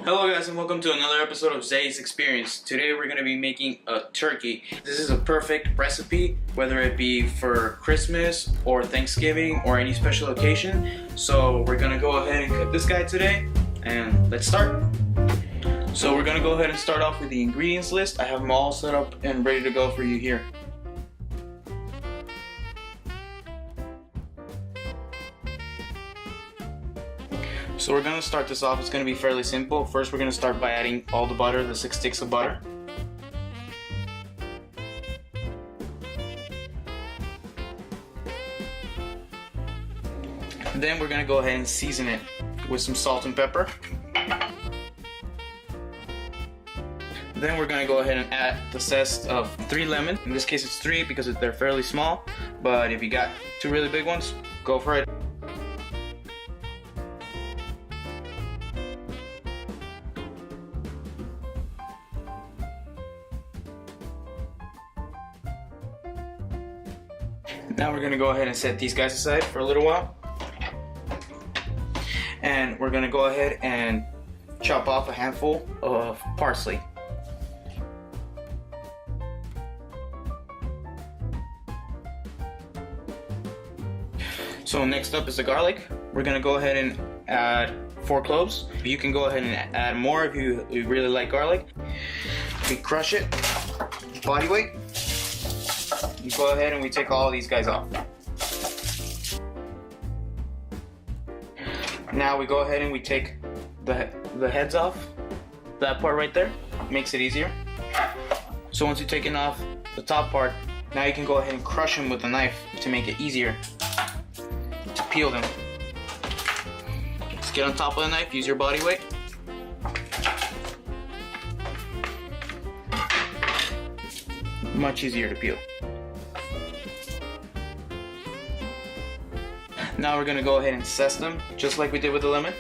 Hello guys and welcome to another episode of Zay's Experience. Today we're going to be making a turkey. This is a perfect recipe, whether it be for Christmas or Thanksgiving or any special occasion. So we're going to go ahead and cook this guy today, and let's start. So we're going to go ahead and start off with the ingredients list. I have them all set up and ready to go for you here. So we're going to start this off. It's going to be fairly simple. First we're going to start by adding all the butter, the 6 sticks of butter. Then we're going to go ahead and season it with some salt and pepper. Then we're going to go ahead and add the zest of 3 lemons. In this case it's 3 because they're fairly small, but if you got 2 really big ones, go for it. Now we're going to go ahead and set these guys aside for a little while. And we're going to go ahead and chop off a handful of parsley. So next up is the garlic. We're going to go ahead and add 4 cloves. You can go ahead and add more if you really like garlic. We crush it, body weight. You go ahead and we take all of these guys off. Now we go ahead and we take the heads off. That part right there makes it easier. So once you've taken off the top part, now you can go ahead and crush them with a knife to make it easier to peel them. Just get on top of the knife, use your body weight. Much easier to peel. Now we're going to go ahead and zest them, just like we did with the lemon.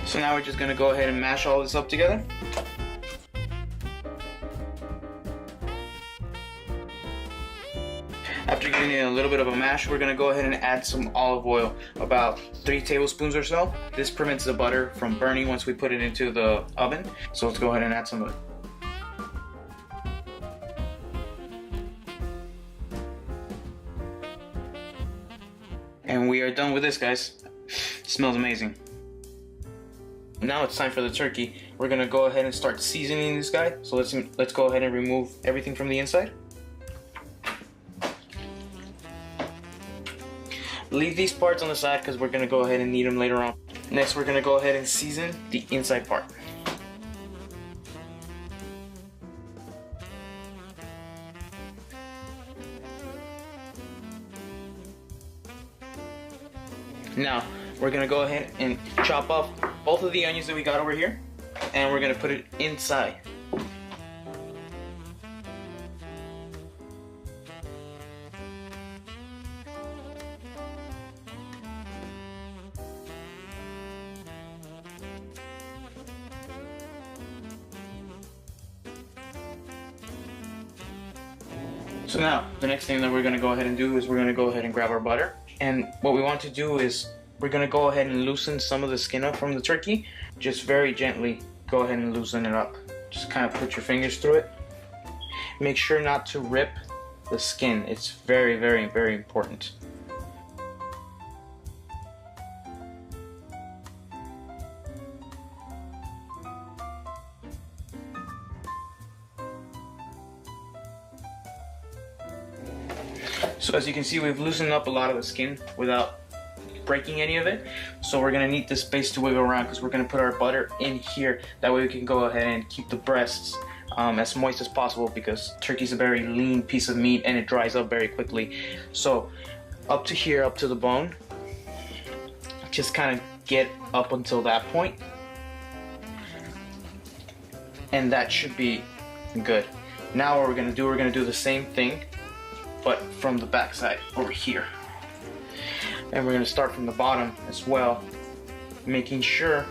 So now we're just going to go ahead and mash all this up together. After giving it a little bit of a mash, we're going to go ahead and add some olive oil, about 3 tablespoons or so. This prevents the butter from burning once we put it into the oven. So let's go ahead and add some of it. And we are done with this, guys. It smells amazing. Now it's time for the turkey. We're gonna go ahead and start seasoning this guy. So let's go ahead and remove everything from the inside. Leave these parts on the side because we're gonna go ahead and need them later on. Next, we're gonna go ahead and season the inside part. Now, we're going to go ahead and chop off both of the onions that we got over here, and we're going to put it inside. So now, the next thing that we're going to go ahead and do is we're going to go ahead and grab our butter. And what we want to do is we're going to go ahead and loosen some of the skin up from the turkey. Just very gently go ahead and loosen it up. Just kind of put your fingers through it. Make sure not to rip the skin. It's very, very, very important. So as you can see, we've loosened up a lot of the skin without breaking any of it. So we're going to need this space to wiggle around because we're going to put our butter in here. That way we can go ahead and keep the breasts as moist as possible, because turkey's a very lean piece of meat and it dries up very quickly. So up to here, up to the bone, just kind of get up until that point. And that should be good. Now what we're going to do, we're going to do the same thing, but from the back side over here. And we're going to start from the bottom as well, making sure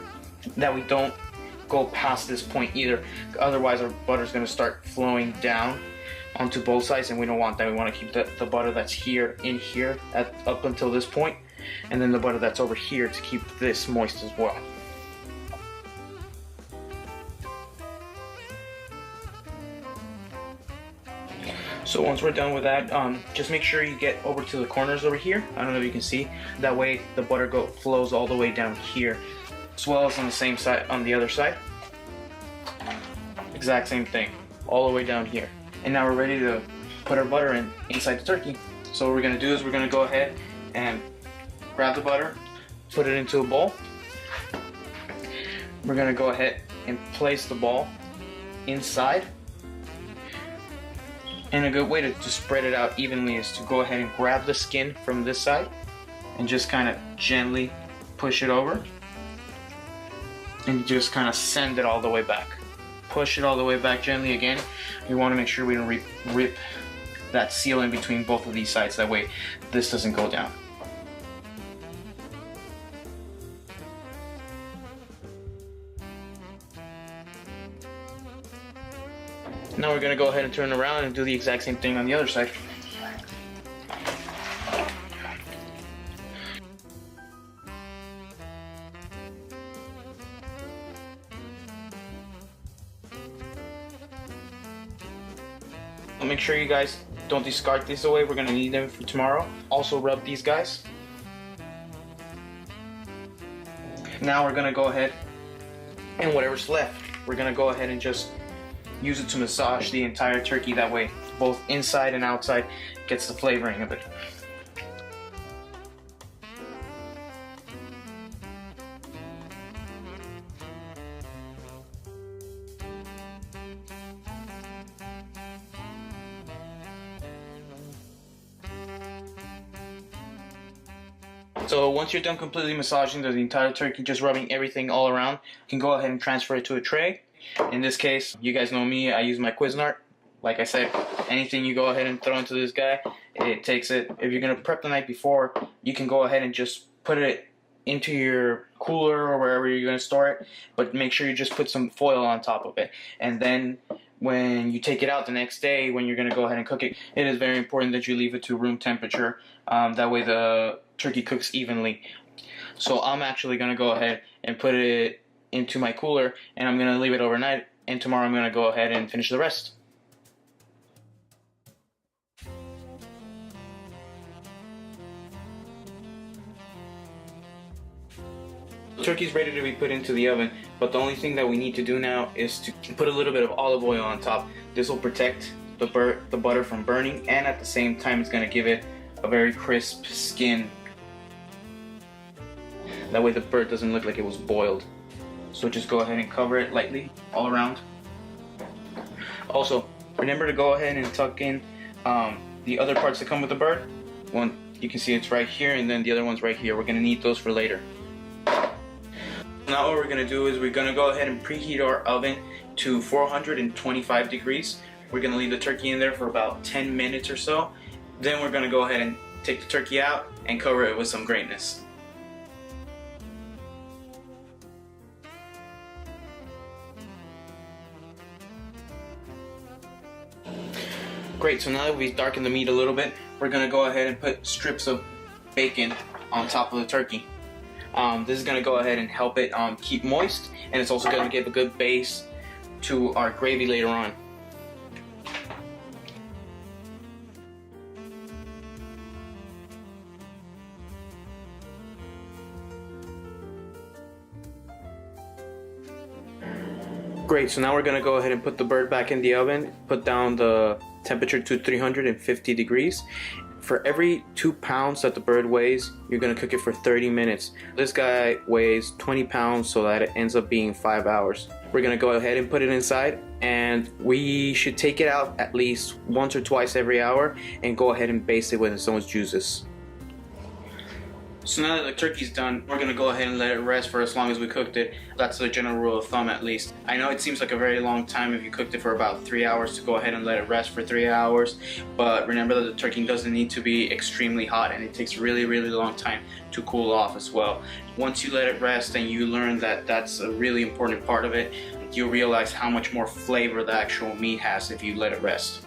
that we don't go past this point either. Otherwise our butter is going to start flowing down onto both sides, and we don't want that. We want to keep the butter that's here in here up until this point, and then the butter that's over here to keep this moist as well. So once we're done with that, just make sure you get over to the corners over here. I don't know if you can see. That way the butter flows all the way down here, as well as on the same side, on the other side. Exact same thing, all the way down here. And now we're ready to put our butter inside the turkey. So what we're gonna do is we're gonna go ahead and grab the butter, put it into a bowl. We're gonna go ahead and place the ball inside. And a good way to spread it out evenly is to go ahead and grab the skin from this side and just kind of gently push it over, and just kind of send it all the way back. Push it all the way back gently again. You want to make sure we don't rip that seal in between both of these sides, that way this doesn't go down. Now we're going to go ahead and turn around and do the exact same thing on the other side. Make sure you guys don't discard these away. We're going to need them for tomorrow. Also rub these guys. Now we're going to go ahead and whatever's left, we're going to go ahead and just use it to massage the entire turkey. That way both inside and outside gets the flavoring of it. So once you're done completely massaging the entire turkey, just rubbing everything all around, you can go ahead and transfer it to a tray. In this case, you guys know me, I use my Cuisinart. Like I said, anything you go ahead and throw into this guy, it takes it. If you're going to prep the night before, you can go ahead and just put it into your cooler or wherever you're going to store it, but make sure you just put some foil on top of it. And then when you take it out the next day, when you're going to go ahead and cook it, it is very important that you leave it to room temperature. That way the turkey cooks evenly. So I'm actually going to go ahead and put it into my cooler, and I'm going to leave it overnight, and tomorrow I'm going to go ahead and finish the rest. The turkey's ready to be put into the oven, but the only thing that we need to do now is to put a little bit of olive oil on top. This will protect the butter from burning, and at the same time it's going to give it a very crisp skin. That way the bird doesn't look like it was boiled. So just go ahead and cover it lightly all around. Also, remember to go ahead and tuck in the other parts that come with the bird. One, you can see it's right here, and then the other one's right here. We're going to need those for later. Now what we're going to do is we're going to go ahead and preheat our oven to 425 degrees. We're going to leave the turkey in there for about 10 minutes or so. Then we're going to go ahead and take the turkey out and cover it with some greatness. Great, so now that we've darkened the meat a little bit, we're going to go ahead and put strips of bacon on top of the turkey. This is going to go ahead and help it keep moist, and it's also going to give a good base to our gravy later on. Great, so now we're going to go ahead and put the bird back in the oven, put down the temperature to 350 degrees. For every 2 pounds that the bird weighs, you're going to cook it for 30 minutes. This guy weighs 20 pounds, so that it ends up being 5 hours. We're going to go ahead and put it inside, and we should take it out at least once or twice every hour and go ahead and baste it with its own juices. So now that the turkey's done, we're going to go ahead and let it rest for as long as we cooked it. That's the general rule of thumb, at least. I know it seems like a very long time if you cooked it for about 3 hours to go ahead and let it rest for 3 hours, but remember that the turkey doesn't need to be extremely hot, and it takes a really long time to cool off as well. Once you let it rest and you learn that that's a really important part of it, you'll realize how much more flavor the actual meat has if you let it rest.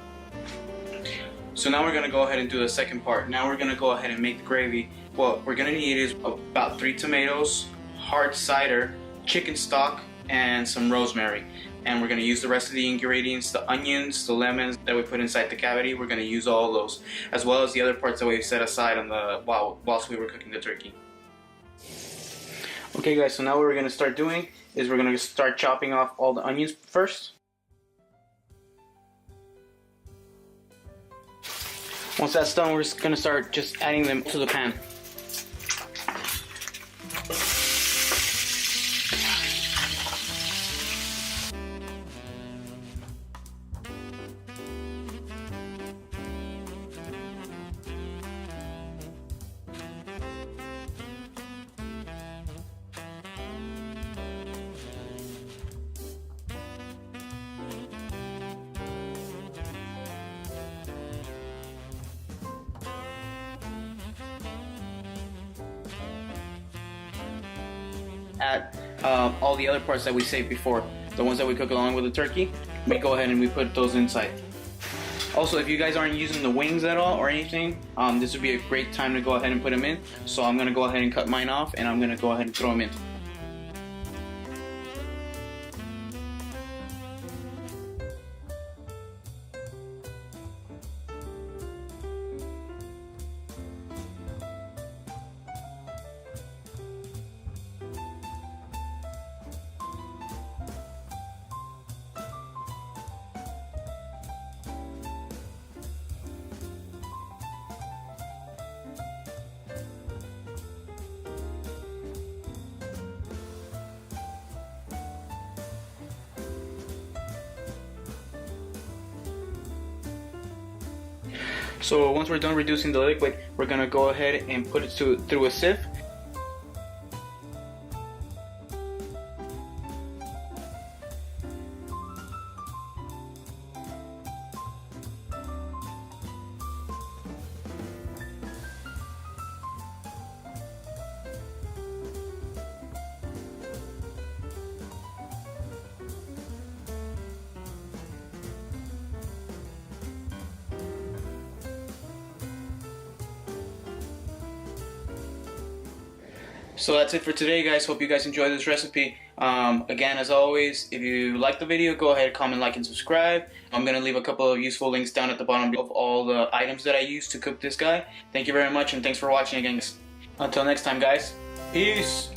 So now we're gonna go ahead and do the second part. Now we're gonna go ahead and make the gravy. What we're gonna need is about 3 tomatoes, hard cider, chicken stock, and some rosemary. And we're gonna use the rest of the ingredients, the onions, the lemons that we put inside the cavity. We're gonna use all those, as well as the other parts that we set aside on the whilst we were cooking the turkey. Okay guys, so now what we're gonna start doing is we're gonna start chopping off all the onions first. Once that's done, we're just gonna start just adding them to the pan. Add all the other parts that we saved before, the ones that we cook along with the turkey. We go ahead and we put those inside. Also, if you guys aren't using the wings at all or anything, this would be a great time to go ahead and put them in. So I'm gonna go ahead and cut mine off, and I'm gonna go ahead and throw them in. So once we're done reducing the liquid, we're gonna go ahead and put it through a sieve. So that's it for today, guys. Hope you guys enjoyed this recipe. Again, as always, if you like the video, go ahead, comment, like, and subscribe. I'm going to leave a couple of useful links down at the bottom of all the items that I used to cook this guy. Thank you very much, and thanks for watching again. Until next time, guys. Peace!